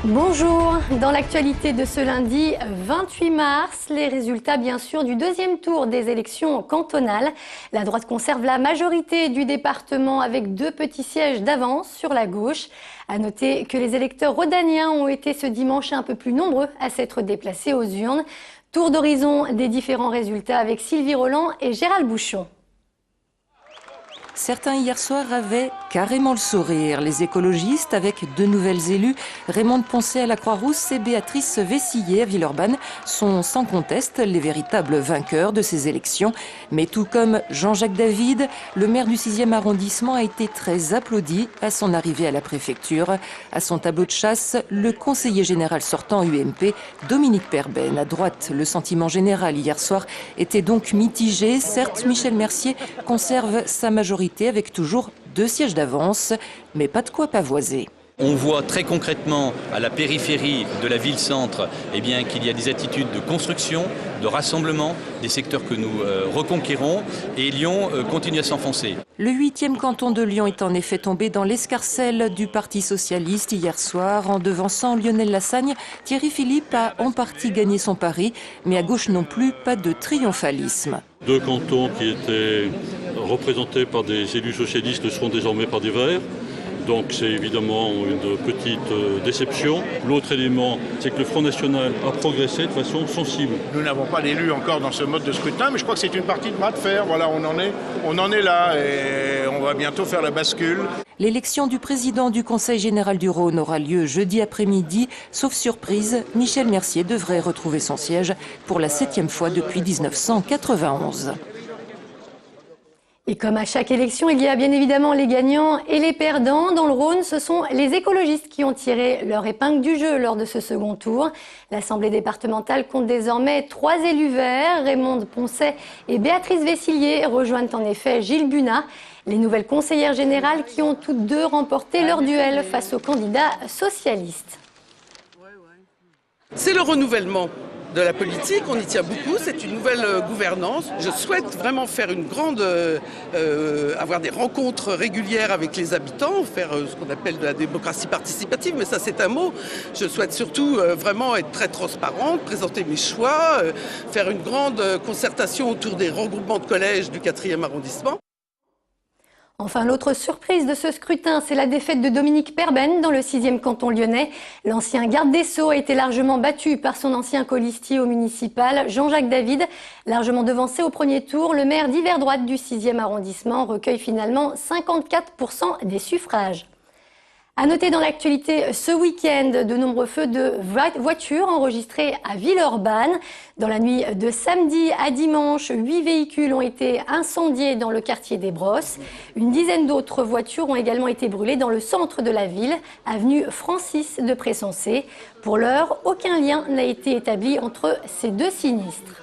Bonjour, dans l'actualité de ce lundi 28 mars, les résultats bien sûr du deuxième tour des élections cantonales. La droite conserve la majorité du département avec 2 petits sièges d'avance sur la gauche. À noter que les électeurs rhodaniens ont été ce dimanche un peu plus nombreux à s'être déplacés aux urnes. Tour d'horizon des différents résultats avec Sylvie Roland et Gérald Bouchon. Certains hier soir avaient carrément le sourire. Les écologistes, avec 2 nouvelles élues, Raymonde Poncet à la Croix-Rousse et Béatrice Vessillier à Villeurbanne, sont sans conteste les véritables vainqueurs de ces élections. Mais tout comme Jean-Jacques David, le maire du 6e arrondissement a été très applaudi à son arrivée à la préfecture. À son tableau de chasse, le conseiller général sortant UMP, Dominique Perben. À droite, le sentiment général hier soir était donc mitigé. Certes, Michel Mercier conserve sa majorité avec toujours 2 sièges d'avance, mais pas de quoi pavoiser. On voit très concrètement à la périphérie de la ville-centre qu'il y a des attitudes de construction, de rassemblement, des secteurs que nous reconquérons et Lyon continue à s'enfoncer. Le 8e canton de Lyon est en effet tombé dans l'escarcelle du Parti socialiste hier soir. En devançant Lionel Lassagne, Thierry Philippe a en partie gagné son pari, mais à gauche non plus, pas de triomphalisme. 2 cantons qui étaient représentés par des élus socialistes le seront désormais par des Verts. Donc c'est évidemment une petite déception. L'autre élément, c'est que le Front National a progressé de façon sensible. Nous n'avons pas d'élu encore dans ce mode de scrutin, mais je crois que c'est une partie de bras de fer. Voilà, on en est là et on va bientôt faire la bascule. L'élection du président du Conseil général du Rhône aura lieu jeudi après-midi. Sauf surprise, Michel Mercier devrait retrouver son siège pour la 7e fois depuis 1991. Et comme à chaque élection, il y a bien évidemment les gagnants et les perdants. Dans le Rhône, ce sont les écologistes qui ont tiré leur épingle du jeu lors de ce second tour. L'Assemblée départementale compte désormais 3 élus verts. Raymonde Poncet et Béatrice Vessillier rejoignent en effet Gilles Bunat, les nouvelles conseillères générales qui ont toutes 2 remporté leur duel face aux candidats socialistes. C'est le renouvellement de la politique, on y tient beaucoup, c'est une nouvelle gouvernance. Je souhaite vraiment faire avoir des rencontres régulières avec les habitants, faire ce qu'on appelle de la démocratie participative, mais ça c'est un mot. Je souhaite surtout vraiment être très transparente, présenter mes choix, faire une grande concertation autour des regroupements de collèges du 4e arrondissement. Enfin, l'autre surprise de ce scrutin, c'est la défaite de Dominique Perben dans le 6e canton lyonnais. L'ancien garde des Sceaux a été largement battu par son ancien colistier au municipal, Jean-Jacques David. Largement devancé au premier tour, le maire d'hiver droite du 6e arrondissement recueille finalement 54% des suffrages. À noter dans l'actualité ce week-end, de nombreux feux de voitures enregistrés à Villeurbanne. Dans la nuit de samedi à dimanche, 8 véhicules ont été incendiés dans le quartier des Brosses. Une dizaine d'autres voitures ont également été brûlées dans le centre de la ville, avenue Francis de Pressensé. Pour l'heure, aucun lien n'a été établi entre ces 2 sinistres.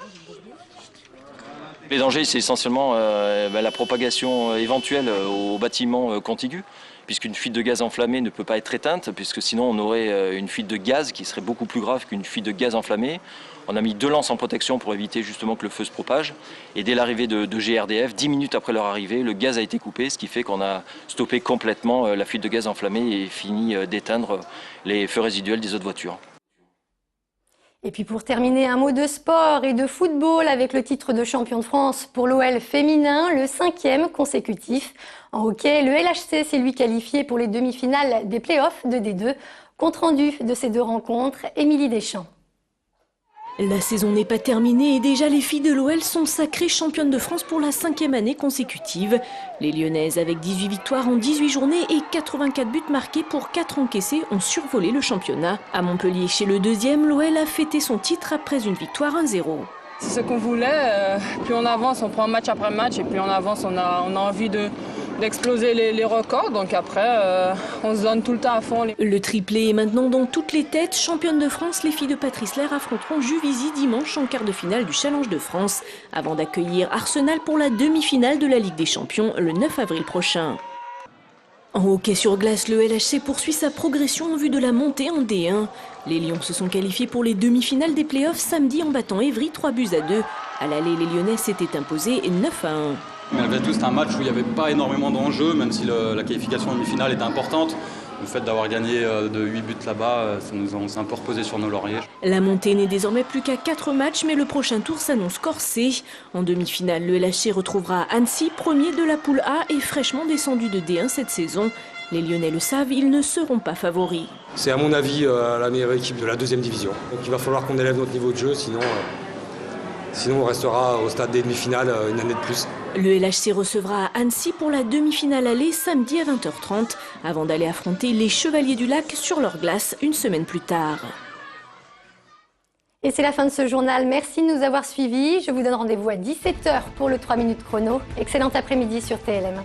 Les dangers, c'est essentiellement la propagation éventuelle aux bâtiments contigus, puisqu'une fuite de gaz enflammé ne peut pas être éteinte, puisque sinon on aurait une fuite de gaz qui serait beaucoup plus grave qu'une fuite de gaz enflammé. On a mis 2 lances en protection pour éviter justement que le feu se propage. Et dès l'arrivée de GRDF, 10 minutes après leur arrivée, le gaz a été coupé, ce qui fait qu'on a stoppé complètement la fuite de gaz enflammé et fini d'éteindre les feux résiduels des autres voitures. Et puis pour terminer, un mot de sport et de football avec le titre de champion de France pour l'OL féminin, le 5e consécutif. En hockey, le LHC s'est lui qualifié pour les demi-finales des playoffs de D2. Compte rendu de ces 2 rencontres, Émilie Deschamps. La saison n'est pas terminée et déjà les filles de l'OL sont sacrées championnes de France pour la 5e année consécutive. Les Lyonnaises, avec 18 victoires en 18 journées et 84 buts marqués pour 4 encaissés, ont survolé le championnat. À Montpellier, chez le 2e, l'OL a fêté son titre après une victoire 1-0. C'est ce qu'on voulait. Plus on avance, on prend match après match et plus on avance, on a envie d'exploser les records. Donc après, on se donne tout le temps à fond. Le triplé est maintenant dans toutes les têtes. Championnes de France, les filles de Patrice Lair affronteront Juvisy dimanche en quart de finale du Challenge de France, avant d'accueillir Arsenal pour la demi-finale de la Ligue des Champions le 9 avril prochain. En hockey sur glace, le LHC poursuit sa progression en vue de la montée en D1. Les Lions se sont qualifiés pour les demi-finales des playoffs samedi en battant Évry 3-2. À l'aller, les Lyonnais s'étaient imposés 9-1. Malgré tout, c'était un match où il n'y avait pas énormément d'enjeux, même si la qualification en demi-finale était importante. Le fait d'avoir gagné de 8 buts là-bas, on s'est un peu reposé sur nos lauriers. La montée n'est désormais plus qu'à 4 matchs, mais le prochain tour s'annonce corsé. En demi-finale, le LHC retrouvera Annecy, premier de la poule A et fraîchement descendu de D1 cette saison. Les Lyonnais le savent, ils ne seront pas favoris. C'est à mon avis la meilleure équipe de la 2e division. Donc il va falloir qu'on élève notre niveau de jeu, sinon on restera au stade des demi-finales une année de plus. Le LHC recevra Annecy pour la demi-finale aller samedi à 20h30, avant d'aller affronter les Chevaliers du Lac sur leur glace une semaine plus tard. Et c'est la fin de ce journal. Merci de nous avoir suivis. Je vous donne rendez-vous à 17h pour le 3 minutes chrono. Excellent après-midi sur TLM.